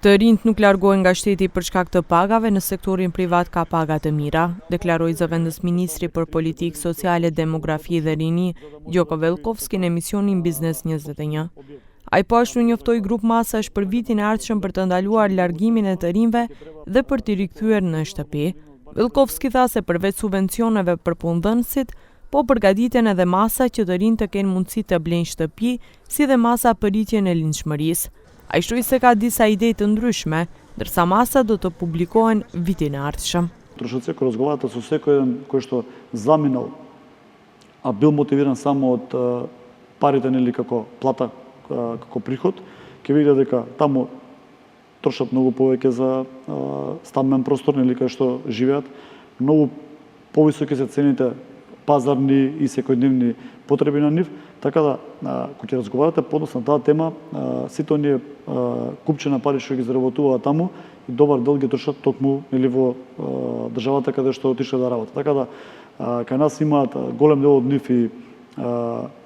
Të rinjt nuk largohen nga shteti për shkak të pagave, në sektorin privat ka paga të mira, deklaroi zëvendës ministri për politikë sociale, demografi dhe rini, Gjoko Velkovski në emisionin Biznes 21. Ai po ashtu njoftoi grup masash për vitin e ardhshëm për të ndaluar largimin e të rinjve dhe për t'i rikthyer në shtëpi. Velkovski tha se përveç subvencioneve për punëdhënësit, po përgatiten edhe masa që të rinjt të kenë mundësi të blejnë shtëpi, si dhe masa për rritjen e lindshmërisë. Ai shtoi se ka disa ide të ndryshme, ndërsa masa do të publikohen vitin e ardhshëm. Trošace разговарате со секој кој што заминал, а бил мотивиран само од парите нели како плата, како приход, ќе видите дека таму трошат многу повеќе за стамбен простор нели кај што живеат, многу повисоки се цените пазарни и секојдневни потреби на нив, така да кога ќе разговарате подоцна таа тема, сите оние купчина пари што ги заработуваат таму и добар дел ги трошат токму или во државата каде што отишле да работат. Така да кај нас имаат голем дел од нив и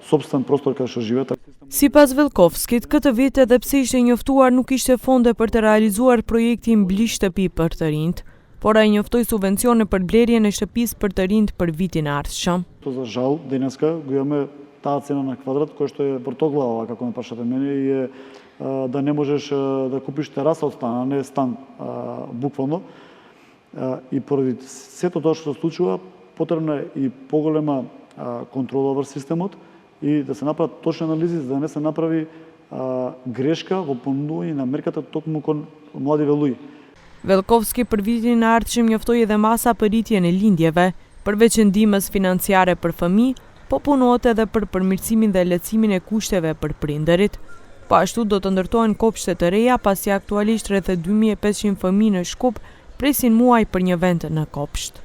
собствен простор каде што живеат. Sipas Velkovskit, këtë vit edhe pse ishte njoftuar nuk ishte fonde për të realizuar projektin Bli shtëpi për të rinjt, por ai njoftoi subvencione për blerjen e shtëpisë për të rinjt për vitin e ardhshëm. За жал, денеска го имаме таа цена на квадрат која што е вртоглава, како ме прашате мене, и е да не можеш да купиш тераса од стан, а не стан буквално. И поради сето тоа што се случува, потребна е и поголема контрола врз системот и да се направат точни анализи за да не се направи грешка во понудување на мерката токму кон младиве луѓе. Velkovski për vitin e ardhshëm njoftoi edhe masa për rritjen e lindjeve, përveç ndihmës financiare për fëmijë, po punohet edhe për përmirësimin dhe lehtësimin e kushteve për prindërit. Po ashtu do të ndërtohen kopshte të reja, pasi aktualisht rreth 2500 fëmijë në Shkup presin muaj për një vend në kopsht.